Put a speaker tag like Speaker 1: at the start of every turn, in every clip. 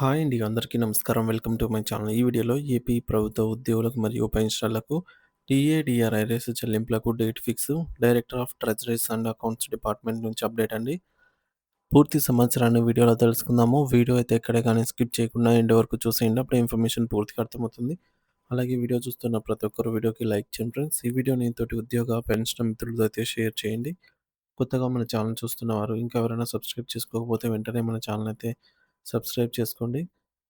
Speaker 1: Hi అండి. అందరికీ నమస్కారం. Welcome to my channel. ఈ వీడియోలో ఏపీ ప్రభుత్వ ఉద్యోగులకు మరియు పెన్షనర్లకు టీఏడీఆర్ ఐఆర్ఎస్ చెల్లింపులకు date fix director of treasuries and accounts department నుంచి అప్డేట్ అండి. పూర్తి సమాచారాన్ని వీడియోలో తెలుసుకుందాము. వీడియో అయితే ఎక్కడే కానీ స్కిప్ చేయకుండా ఎండ్ వరకు చూసేయండి. అప్పుడు ఇన్ఫర్మేషన్ పూర్తిగా అర్థమవుతుంది. అలాగే వీడియో చూస్తున్న ప్రతి ఒక్కరు వీడియోకి లైక్ చేయండి ఫ్రెండ్స్. ఈ వీడియోని తోటి ఉద్యోగ పెన్షన్ మిత్రులతో అయితే షేర్ చేయండి. కొత్తగా మన ఛానల్ చూస్తున్నవారు ఇంకా ఎవరైనా సబ్స్క్రైబ్ చేసుకోకపోతే వెంటనే మన ఛానల్ అయితే సబ్స్క్రైబ్ చేసుకోండి.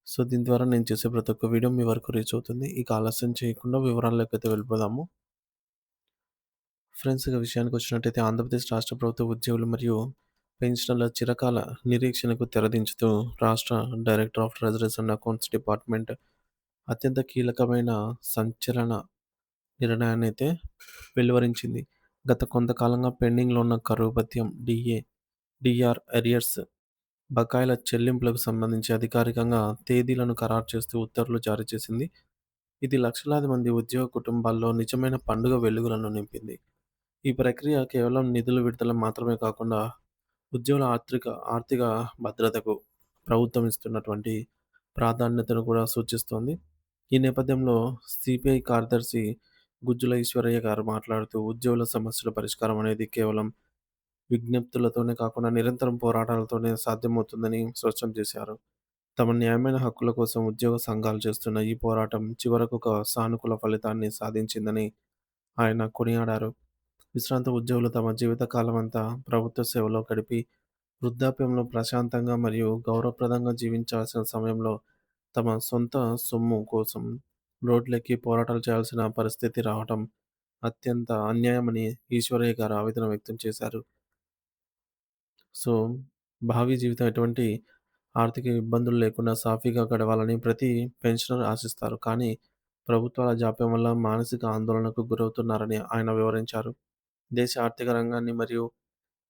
Speaker 1: సో, దీని ద్వారా నేను చేసే ప్రతి ఒక్క వీడియో మీ వరకు రీచ్ అవుతుంది. ఇక ఆలస్యం చేయకుండా వివరాల్లోకైతే వెళ్ళిపోదాము. ఫ్రెండ్స్, ఇక విషయానికొచ్చినట్టయితే ఆంధ్రప్రదేశ్ రాష్ట్ర ప్రభుత్వ ఉద్యోగులు మరియు పెన్షనర్ల చిరకాల నిరీక్షణకు తెరదించుతూ రాష్ట్ర director of treasuries and accounts department అత్యంత కీలకమైన సంచలన నిర్ణయాన్నయితే వెలువరించింది. గత కొంతకాలంగా పెండింగ్‌లో ఉన్న కరువు భత్యం, డీఆర్ అరియర్స్ బకాయిల చెల్లింపులకు సంబంధించి అధికారికంగా తేదీలను ఖరారు చేస్తూ ఉత్తర్వులు జారీ చేసింది. ఇది లక్షలాది మంది ఉద్యోగ కుటుంబాల్లో నిజమైన పండుగ వెలుగులను నింపింది. ఈ ప్రక్రియ కేవలం నిధుల విడుదల మాత్రమే కాకుండా ఉద్యోగుల ఆర్థిక భద్రతకు ప్రభుత్వం ఇస్తున్నటువంటి ప్రాధాన్యతను కూడా సూచిస్తోంది. ఈ నేపథ్యంలో సిపిఐ కార్యదర్శి గుజ్జుల ఈశ్వరయ్య గారు మాట్లాడుతూ ఉద్యోగుల సమస్యల పరిష్కారం అనేది కేవలం విజ్ఞప్తులతోనే కాకుండా నిరంతరం పోరాటాలతోనే సాధ్యమవుతుందని స్పష్టం చేశారు. తమ న్యాయమైన హక్కుల కోసం ఉద్యోగ సంఘాలు చేస్తున్న ఈ పోరాటం చివరకు ఒక సానుకూల ఫలితాన్ని సాధించిందని ఆయన కొనియాడారు. విశ్రాంత ఉద్యోగులు తమ జీవితకాలమంతా ప్రభుత్వ సేవలో గడిపి వృద్ధాప్యంలో ప్రశాంతంగా మరియు గౌరవప్రదంగా జీవించాల్సిన సమయంలో తమ సొంత సొమ్ము కోసం రోడ్లెక్కి పోరాటాలు చేయాల్సిన పరిస్థితి రావటం అత్యంత అన్యాయమని ఈశ్వరయ్య గారు ఆవేదన వ్యక్తం చేశారు. సో, భావి జీవితం ఎటువంటి ఆర్థిక ఇబ్బందులు లేకుండా సాఫీగా గడవాలని ప్రతి పెన్షనర్ ఆశిస్తారు. కానీ ప్రభుత్వాల జాప్యం వల్ల మానసిక ఆందోళనకు గురవుతున్నారని ఆయన వివరించారు. దేశ ఆర్థిక రంగాన్ని మరియు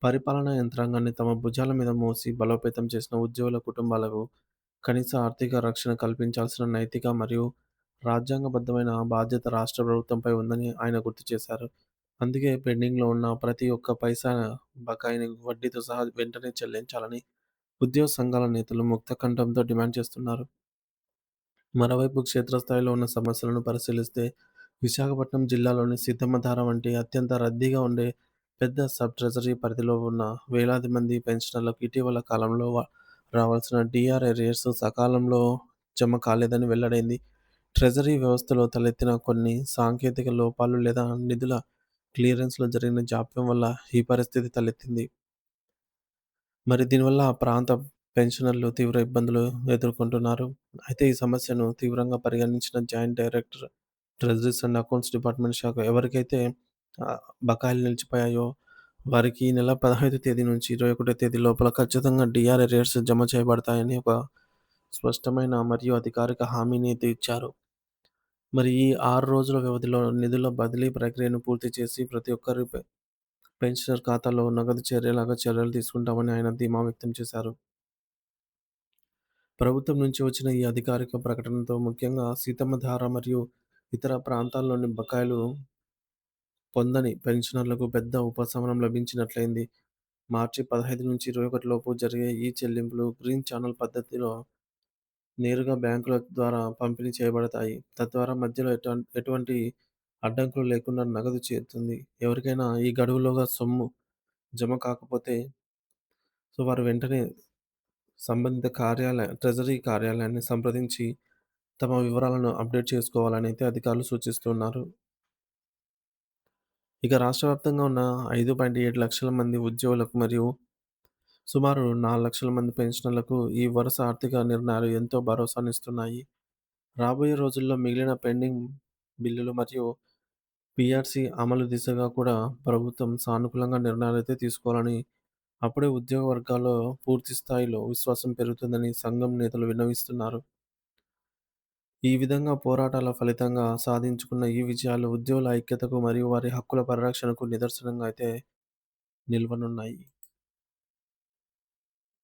Speaker 1: పరిపాలనా యంత్రాంగాన్ని తమ భుజాల మీద మోసి బలోపేతం చేసిన ఉద్యోగుల కుటుంబాలకు కనీస ఆర్థిక రక్షణ కల్పించాల్సిన నైతిక మరియు రాజ్యాంగబద్ధమైన బాధ్యత రాష్ట్ర ప్రభుత్వంపై ఉందని ఆయన గుర్తు చేశారు. అందుకే పెండింగ్‌లో ఉన్న ప్రతి ఒక్క పైసా బకాయిని వడ్డీతో సహా వెంటనే చెల్లించాలని ఉద్యోగ సంఘాల నేతలు ముక్త కంఠంతో డిమాండ్ చేస్తున్నారు. మరోవైపు క్షేత్రస్థాయిలో ఉన్న సమస్యలను పరిశీలిస్తే విశాఖపట్నం జిల్లాలోని సీతమ్మధార వంటి అత్యంత రద్దీగా ఉండే పెద్ద సబ్ ట్రెజరీ పరిధిలో ఉన్న వేలాది మంది పెన్షనర్లకు ఇటీవల కాలంలో రావాల్సిన డీఆర్ అరియర్స్ సకాలంలో జమ కాలేదని వెల్లడైంది. ట్రెజరీ వ్యవస్థలో తలెత్తిన కొన్ని సాంకేతిక లోపాలు లేదా నిధుల క్లియరెన్స్‌లో జరిగిన జాప్యం వల్ల ఈ పరిస్థితి తలెత్తింది. మరి దీనివల్ల ఆ ప్రాంత పెన్షనర్లు తీవ్ర ఇబ్బందులు ఎదుర్కొంటున్నారు. అయితే ఈ సమస్యను తీవ్రంగా పరిగణించిన joint director treasuries and accounts department శాఖ ఎవరికైతే ఆహ్, బకాయిలు నిలిచిపోయాయో వారికి ఈ నెల 15 తేదీ నుంచి 21 తేదీ లోపల ఖచ్చితంగా డీఆర్ అరియర్స్ జమ చేయబడతాయని ఒక స్పష్టమైన మరియు అధికారిక హామీని అయితే ఇచ్చారు. మరి ఈ 6 రోజుల వ్యవధిలో నిధుల బదిలీ ప్రక్రియను పూర్తి చేసి ప్రతి ఒక్కరి పెన్షనర్ ఖాతాలో నగదు చేరేలాగా చర్యలు తీసుకుంటామని ఆయన ధీమా వ్యక్తం చేశారు. ప్రభుత్వం నుంచి వచ్చిన ఈ అధికారిక ప్రకటనతో ముఖ్యంగా సీతమ్మధార మరియు ఇతర ప్రాంతాల్లోని బకాయిలు పొందని పెన్షనర్లకు పెద్ద ఉపశమనం లభించినట్లయింది. మార్చి 15 నుంచి 21 లోపు జరిగే ఈ చెల్లింపులు గ్రీన్ ఛానెల్ పద్ధతిలో నేరుగా బ్యాంకుల ద్వారా పంపిణీ చేయబడతాయి. తద్వారా మధ్యలో ఎటువంటి అడ్డంకులు లేకుండా నగదు చేరుతుంది. ఎవరికైనా ఈ గడువులోగా సొమ్ము జమ కాకపోతే వారు వెంటనే సంబంధిత ట్రెజరీ కార్యాలయాన్ని సంప్రదించి తమ వివరాలను అప్డేట్ చేసుకోవాలని అయితే అధికారులు సూచిస్తున్నారు. ఇక రాష్ట్ర వ్యాప్తంగా ఉన్న 5.7 లక్షల మంది ఉద్యోగులకు మరియు సుమారు 4 లక్షల మంది పెన్షనర్లకు ఈ వరుస ఆర్థిక నిర్ణయాలు ఎంతో భరోసానిస్తున్నాయి. రాబోయే రోజుల్లో మిగిలిన పెండింగ్ బిల్లులు మరియు పీఆర్సీ అమలు దిశగా కూడా ప్రభుత్వం సానుకూలంగా నిర్ణయాలైతే తీసుకోవాలని అప్పుడే ఉద్యోగ వర్గాల్లో పూర్తి స్థాయిలో విశ్వాసం పెరుగుతుందని సంఘం నేతలు విన్నవిస్తున్నారు. ఈ విధంగా పోరాటాల ఫలితంగా సాధించుకున్న ఈ విజయాలు ఉద్యోగుల ఐక్యతకు మరియు వారి హక్కుల పరిరక్షణకు నిదర్శనంగా అయితే నిలవనున్నాయి.